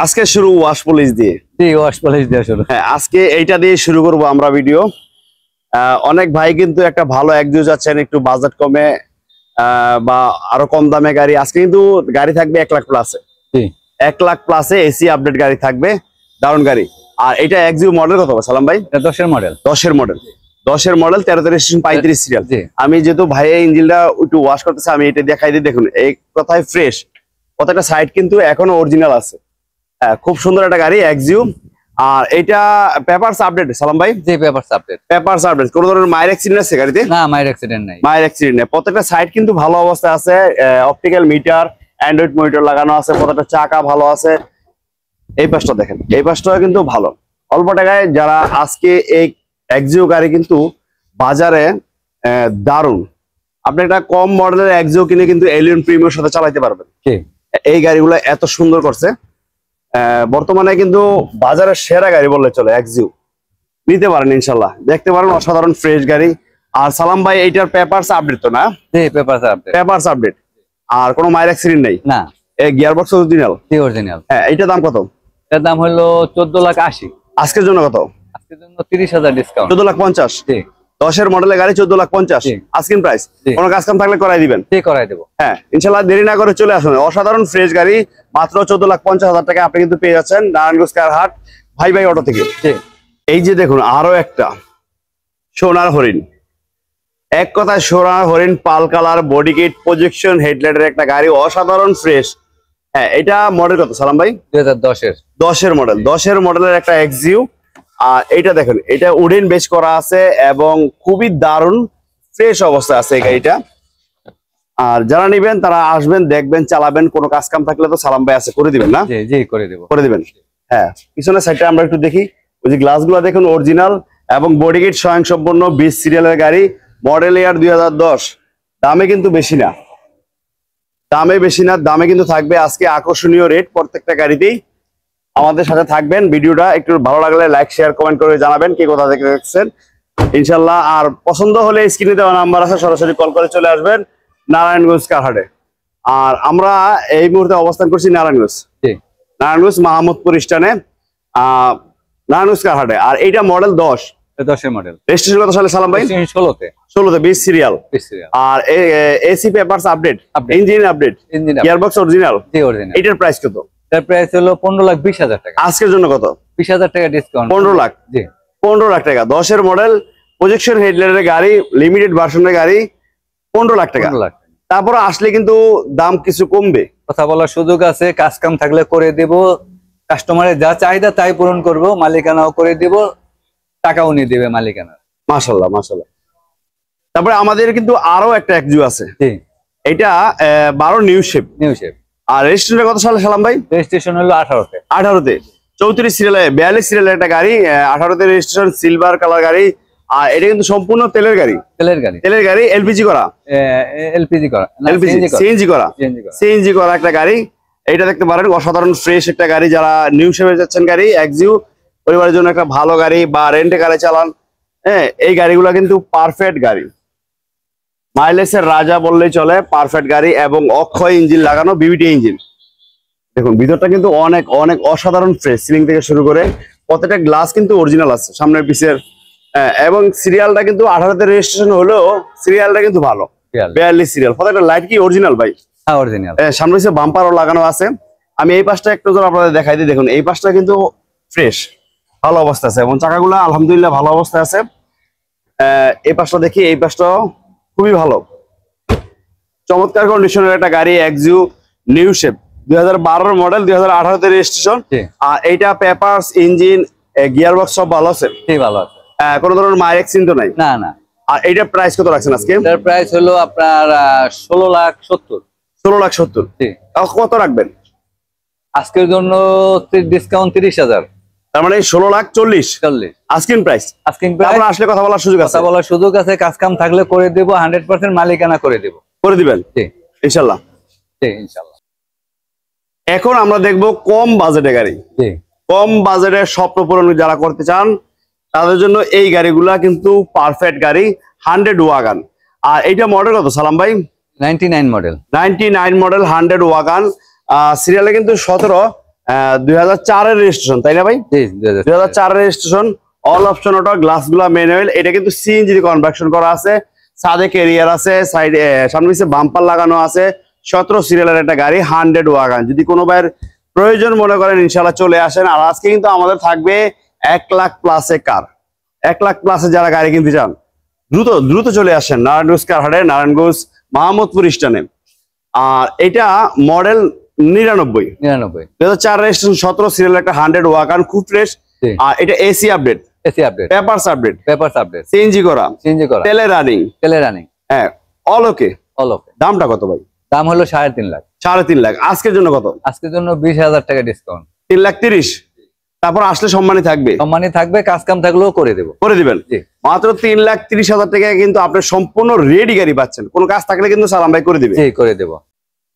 আজকে শুরু wash polish দিয়ে। জি, ওয়াশ পলিশ দিয়ে শুরু। হ্যাঁ, আজকে এইটা দিয়ে শুরু করব আমরা ভিডিও। অনেক ভাই কিন্তু একটা ভালো একজু যাচ্ছেন, একটু বাজেট কমে বা আরো কম দামে গাড়ি। আজকে কিন্তু গাড়ি থাকবে 1 লাখ প্লাসে। জি, 1 লাখ প্লাসে এসি আপডেট গাড়ি থাকবে, দারুণ গাড়ি। আর এটা একজু মডেল কত সালাম ভাই? এটা 10 এর মডেল। 10 model 13 registration 35 serial. জি, আমি যেহেতু ভাই ইঞ্জিনটা একটু ওয়াশ করতেছে, আমি এটা দেখাই দিই। দেখুন এই কথায় ফ্রেশ, প্রত্যেকটা সাইড কিন্তু এখনো অরিজিনাল আছে। হ্যাঁ, খুব সুন্দর একটা গাড়ি একজু। আর এটা পেপারস আপডেট সালাম ভাই? জি, পেপারস আপডেট। Papers update. কোনো ধরনের মায়ের অ্যাক্সিডেন্ট আছে গাড়িতে? না, মাইর অ্যাক্সিডেন্ট নাই। মায়ের অ্যাক্সিডেন্ট নেই। প্রত্যেকটা সাইড কিন্তু ভালো অবস্থায় আছে। অপটিক্যাল মিটার, অ্যান্ড্রয়েড মনিটর লাগানো আছে। প্রত্যেকটা চাকা ভালো আছে। এই পাশটা দেখেন, এই পাশটাও কিন্তু ভালো। অল্প টাকায় যারা আজকে এই একজিও গাড়ি কিন্তু বাজারে দারুণ। আপনি একটা কম মডেলের একজিও কিনে কিন্তু এলিয়ন প্রিমিয়ার সাথে চালাতে পারবেন। এই গাড়িগুলো এত সুন্দর করছে। বর্তমানে কিন্তু বাজারের সেরা গাড়ি বললে চলে একজিও। নিতে পারেন ইনশাল্লাহ, দেখতে পারেন অসাধারণ ফ্রেশ গাড়ি। আর সালাম ভাই এইটার পেপারস আপডেট তো না? জি, পেপারস আপডেট। Papers update. আর কোনো মাইর অ্যাক্সিডেন্ট নেই? না। এই গিয়ার বক্স অরিজিনাল? জি, অরিজিনাল। হ্যাঁ, এইটার দাম কত? এর দাম হলো 14,80,000। আজকের জন্য কত? আজকের জন্য 30,000 ডিসকাউন্ট। 14,50,000। জি, 10 মডেলের গাড়ি 14,50,000 আস্কিং প্রাইস। কোনো কাজ কাম থাকলে করাই দিবেন? জি, করাই দেব। হ্যাঁ, ইনশাল্লাহ দেরি না করে চলে আসুন। অসাধারণ ফ্রেশ গাড়ি মাত্র 14,50,000 টাকা আপনি কিন্তু পেয়ে যাচ্ছেন নারায়ণগঞ্জ কারহাট ভাই ভাই অটো থেকে। জি, এই যে দেখুন আরো একটা সোনার হরিণ। এক কথায় সোনার হরিণ, পাল কালার, বডি কিট, প্রজেকশন, হেডলাইটের একটা গাড়ি, অসাধারণ ফ্রেশ। হ্যাঁ, এটা মডেল কত সালাম ভাই? 2010 এর। 10 মডেল। 10 মডেলের একটা এক্সিউ। আর এইটা দেখুন, এটা উডেন বেস করা আছে এবং খুবই দারুণ ফ্রেশ অবস্থায় আছে এই গাড়িটা। আর যারা নিবেন তারা আসবেন, দেখবেন, চালাবেন। কোনো কাজ কাম থাকলে তো সালাম ভাই আছে, করে দিবেন না? জি, জি, করে দেব। করে দিবেন। হ্যাঁ, পিছনের সাইডটা আমরা একটু দেখি। ওই যে গ্লাসগুলো দেখুন অরিজিনাল এবং বডি কিট স্বয়ংসম্পূর্ণ। 20 সিরিয়ালের গাড়ি, মডেল ইয়ার 2010। দামে কিন্তু বেশি না, দামে কিন্তু থাকবে আজকে আকর্ষণীয় রেট প্রত্যেকটা গাড়িতেই। আমাদের সাথে থাকবেন। ভিডিওটা একটু ভালো লাগলে লাইক, শেয়ার, কমেন্ট করে জানাবেন কে কোথা থেকে দেখছেন ইনশাল্লাহ। আর পছন্দ হলে স্ক্রিনে দেওয়া নাম্বার আছে, সরাসরি কল করে চলে আসবেন নারায়ণগঞ্জ কারহাটে। আর আমরা এই মুহূর্তে অবস্থান করছি নারায়ণগঞ্জ মাহমুদপুর স্ট্যান্ডে, নারায়ণগঞ্জ কারহাটে। আর এইটা মডেল 10 এর মডেল। রেজিস্ট্রেশন কত সালে সালাম ভাই? 16তে 20 সিরিয়াল। আর AC papers update, engine update, gearbox original. জি, অরিজিনাল। এটার প্রাইস কত? এর প্রাইস হলো 15,20,000 টাকা। আজকের জন্য কত? 20,000 টাকা ডিসকাউন্ট। 15 লাখ। জি, 15 লাখ টাকা। 10 মডেল, প্রজেকশন হেডলাইটের গাড়ি, লিমিটেড ভার্সনের গাড়ি, 15 লাখ টাকা। 15 লাখ। তারপরে আসলে কিন্তু দাম কিছু কমবে, কথা বলার সুযোগ আছে। কাজ কাম থাকলে করে দেব। কাস্টমারের যা চাহিদা তাই পূরণ করব। মালিকানাও করে দেব, টাকাও নিয়ে দেবে মালিকানা। মাশাআল্লাহ মাশাআল্লাহ। তারপরে আমাদের কিন্তু আরো একটা একজু আছে। জি, এটা 12 নিউ শেপ। আর রেজিস্ট্রেশন কত সালে সালাম ভাই? রেজিস্ট্রেশন হলো 18তে। 34 সিরিয়ালে, 42 সিরিয়ালের একটা গাড়ি, 18তে রেজিস্ট্রেশন, সিলভার কালার গাড়ি। আর এটা কিন্তু সম্পূর্ণ তেলের গাড়ি। এলপিজি করা, সিএনজি করা একটা গাড়ি। এটা দেখতে পারেন অসাধারণ ফ্রেশ একটা গাড়ি। যারা নিউ শেপে যাচ্ছেন গাড়ি একজিউ, পরিবারের জন্য একটা ভালো গাড়ি বা রেন্টে গাড়ি চালান, হ্যাঁ, এই গাড়িগুলো কিন্তু পারফেক্ট গাড়ি। মাইলেজের রাজা বললেই চলে। পারফেক্ট গাড়ি এবং অক্ষয় ইঞ্জিন লাগানো, বিবিটি ইঞ্জিন। দেখুন ভিতরটা কিন্তু অনেক অনেক অসাধারণ ফ্রেশ। সিলিং থেকে শুরু করে প্রত্যেকটা গ্লাস কিন্তু অরিজিনাল আছে, সামনের পিছের। এবং সিরিয়ালটা কিন্তু 18তে রেজিস্ট্রেশন হলেও সিরিয়ালটা কিন্তু ভালো, 42 সিরিয়াল। প্রত্যেকটা লাইট কি অরিজিনাল ভাই? হ্যাঁ, অরিজিনাল। সামনে পিছে বাম্পারও লাগানো আছে। আমি এই পাশটা একটু আপনাদের দেখাই দিই। দেখুন এই পাশটা কিন্তু ফ্রেশ, ভালো অবস্থা আছে এবং চাকাগুলো আলহামদুলিল্লাহ ভালো অবস্থায় আছে। এই পাশটা দেখি, এই পাশটাও খুবই ভালো, চমৎকার কন্ডিশনের একটা গাড়ি একজু নিউ শেপ। 2012 মডেল, 2018তে রেজিস্ট্রেশন। আর এইটা পেপারস, ইঞ্জিন, গিয়ারবক্স সব ভালো আছে। ভালো আছে, কোনো ধরনের মায়ের অ্যাক্সিডেন্ট তো নাই? না না। আর এইটার প্রাইস কত রাখছেন আজকে? এটার প্রাইস হলো আপনার 16,70,000। 16,70,000। কত রাখবেন আজকের জন্য? ডিসকাউন্ট 30,000। তার মানে 16,40,000 আস্কিং প্রাইস। আপনারা আসলে কথা বলার সুযোগ আছে। কাজ কাম থাকলে করে দেব, 100% মালিকানা করে দিবেন। জি ইনশাআল্লাহ। এখন আমরা দেখব কম বাজেটে গাড়ি। কম বাজেটের স্বপ্ন পূরণ যারা করতে চান তাদের জন্য এই গাড়িগুলা কিন্তু পারফেক্ট গাড়ি, 100 ওয়াগান। আর এইটা মডেল কত সালাম ভাই? 99 মডেল। 100 ওয়াগান। সিরিয়ালে কিন্তু 17, 2004-এর রেজিস্ট্রেশন, তাই না ভাই? জি 2004-এর registration, all option auto, glass গুলা ম্যানুয়াল। এটা কিন্তু সিএনজি কনভার্সন করা আছে, সাদে ক্যারিয়ার আছে, সাইডে সামনে পিছে বাম্পার লাগানো আছে। 17 সিরিয়ালের একটা গাড়ি, 100 ওয়াগন। যদি কোনো ভাইয়ের প্রয়োজন মনে করেন ইনশাল্লাহ চলে আসেন। আর আজকে কিন্তু আমাদের থাকবে 1 লাখ প্লাসে কার, 1 লাখ প্লাসে যারা গাড়ি কিনতে চান দ্রুত দ্রুত চলে আসেন নারায়ণগঞ্জ কার হাটে, নারায়ণগঞ্জ মোহাম্মদপুর স্টেশনে। আর এটা মডেল 99, 2004 রেজিস্ট্রেশন, 17 সিরিয়াল একটা 100 ওয়াগন, খুব ফ্রেশ। আর এটা AC update, papers update, CNG করা, তেলে রানিং। হ্যাঁ, অল ওকে। দামটা কত ভাই? দাম হলো 3.5 লাখ। 3.5 লাখ। আজকের জন্য কত? আজকের জন্য 20,000 টাকা ডিসকাউন্ট। 3,30,000। তারপর আসলে সম্মানী থাকবে, কাজ কাম থাকলেও করে দিবেন। মাত্র 3,30,000 টাকায় কিন্তু আপনি সম্পূর্ণ রেডি গাড়ি পাচ্ছেন। কোনো কাজ থাকলে কিন্তু সালাম ভাই করে দিবে। করে দেব।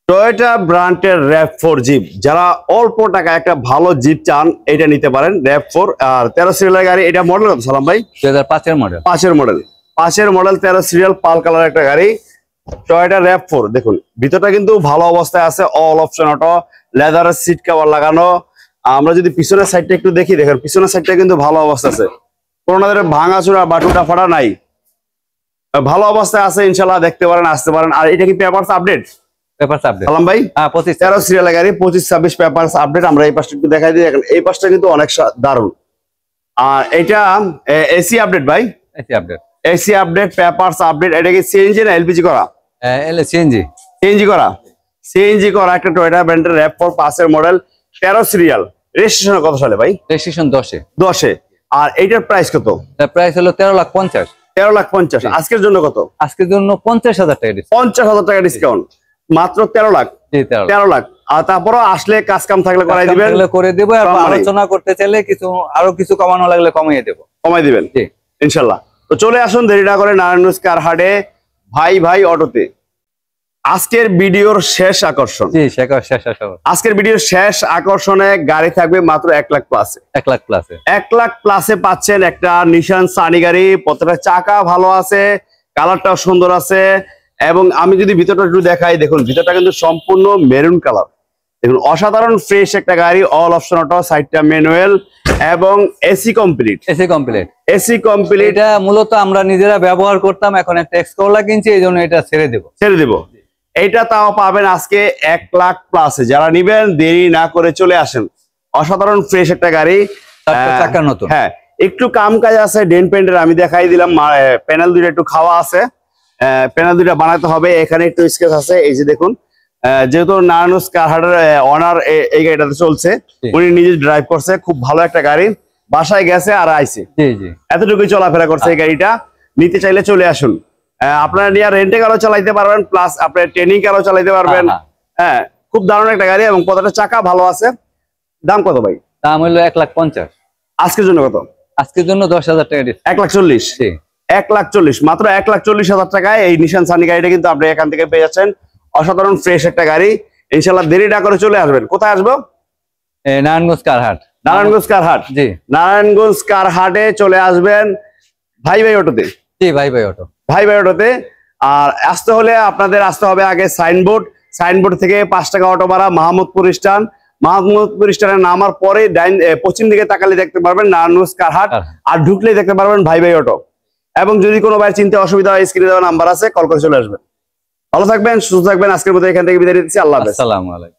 টয়োটা ব্র্যান্ডের RAV4 জিপ, যারা অল্প টাকায় একটা ভালো জিপ চান এটা নিতে পারেন। RAV4 আর 13 সিরিয়ালের গাড়ি। এটা মডেল কত সালাম ভাই? 2005-এর মডেল। 5-এর মডেল, 13 সিরিয়াল, পাল কালার একটা গাড়ি, টয়োটা RAV4। দেখুন ভিতরটা কিন্তু ভালো অবস্থায় আছে, অল অপশন অটো, লেদারের সিট কভার লাগানো। আমরা যদি পিছনের সাইডটা একটু দেখি, দেখেন পিছনের সাইডটা কিন্তু ভালো অবস্থা আছে, কোনোদের ভাঙাচোরা বা টুটা ফাটা নাই, ভালো অবস্থায় আছে। ইনশাল্লাহ দেখতে পারেন, আসতে পারেন। আর এটা কি পেপারস আপডেট? সালাম ভাই, 13 সিরিয়ালের গাড়ি, 25-26 পেপারস আপডেট। আমরা এই পাশটা একটু দেখাই দিই, দেখেন এই পাশটা কিন্তু অনেক দারুণ। আর এটা এসি আপডেট ভাই, এসি আপডেট, পেপারস আপডেট। এটা কি সিএনজি না এলপিজি করা? সিএনজি করা একটা টয়োটা ব্র্যান্ডের RAV4 5-এর মডেল, 13 সিরিয়াল, রেজিস্ট্রেশন কত সালে ভাই? রেজিস্ট্রেশন 10-এ। আর এইটার প্রাইস কত? প্রাইস হলো 13,50,000। 13,50,000। আজকের জন্য কত? আজকের জন্য 50,000 টাকা ডিসকাউন্ট। 50,000 টাকা ডিসকাউন্ট, মাত্র 13 লাখ। 13 লাখ। আর তারপরও আসলে কাজ কাম থাকলে করাই দিবেন, করে দেবো। আলোচনা করতে চাইলে আরো কিছু কমানো লাগলে কমাই দিবেন ইনশাল্লাহ। তো চলে আসুন দেরি না করে নারায়ণগঞ্জ কার হাটে, ভাই অটোতে। আজকের ভিডিওর শেষ আকর্ষণ, আজকের ভিডিওর শেষ আকর্ষণে গাড়ি থাকবে মাত্র 1 লাখ প্লাসে। 1 লাখ প্লাসে পাচ্ছেন একটা নিশান সানি গাড়ি। প্রত্যেকটা চাকা ভালো আছে, কালারটাও সুন্দর আছে। এবং আমি যদি ভিতরটা একটু দেখাই, দেখুন ভিতরটা কিন্তু সম্পূর্ণ মেরুন কালার। দেখুন অসাধারণ ফ্রেশ একটা গাড়ি, অল অপশন অটো, সাইডটা ম্যানুয়াল এবং এসি কমপ্লিট। এটা মূলত আমরা নিজেরা ব্যবহার করতাম, এখন একটা এক্সকোলা কিনছি, এই জন্য এটা ছেড়ে দেব। এইটা তাও পাবেন আজকে 1 লাখ প্লাসে। যারা নিবেন দেরি না করে চলে আসেন। অসাধারণ ফ্রেশ একটা গাড়ি, চাকা নতুন। হ্যাঁ, একটু কাম কাজ আছে, ডেন্ট পেন্টের আমি দেখাই দিলাম। প্যানেল দুইটা একটু খাওয়া আছে, প্যানেল দুইটা বানাতে হবে। এখানে একটু স্কেচ আছে, এই যে দেখুন। যেহেতু নারায়ণগঞ্জ কার হাটের অনার এই গাড়িটাতে চলছে, উনি নিজে ড্রাইভ করছে, খুব ভালো একটা গাড়ি। বাসায় গেছে আর আইছে, এতটুকুই চলাফেরা করছে। এই গাড়িটা নিতে চাইলে চলে আসুন। আপনারা নিয়ে রেন্টে কারও চালাইতে পারবেন, প্লাস আপনার ট্রেনিং কারও চালাইতে পারবেন। হ্যাঁ, খুব দারুণ একটা গাড়ি এবং প্রত্যেকটা চাকা ভালো আছে। দাম কত ভাই? দাম হলো 1,50,000। আজকের জন্য কত? আজকের জন্য 10,000 টাকা। 1,40,000। 1,40,000, মাত্র 1,40,000 টাকায় এই নিশান সানি গাড়িটা কিন্তু আপনি এখান থেকে পেয়ে যাচ্ছেন। অসাধারণ ফ্রেশ একটা গাড়ি। ইনশাল্লাহ দেরি না করে চলে আসবেন। কোথায় আসবো? নারায়ণগঞ্জ কার হাট। নারায়ণগঞ্জ কার হাটে চলে আসবেন ভাই অটোতে। ভাই অটোতে। আর আসতে হলে আপনাদের আসতে হবে আগে সাইনবোর্ড থেকে 5 টাকা অটো ভাড়া, মোহাম্মদপুর স্টানের নামার পরে পশ্চিম দিকে তাকালে দেখতে পারবেন নারায়ণগঞ্জ কার হাট, আর ঢুকলেই দেখতে পারবেন ভাই অটো। এবং যদি কোনো ভাই চিনতে অসুবিধা হয়, স্ক্রিনে দেওয়া নাম্বার আছে, কল করে চলে আসবেন। ভালো থাকবেন, সুস্থ থাকবেন। আজকের মতো এখান থেকে বিদায় নিচ্ছি। আল্লাহ হাফেজ। আসসালামু আলাইকুম।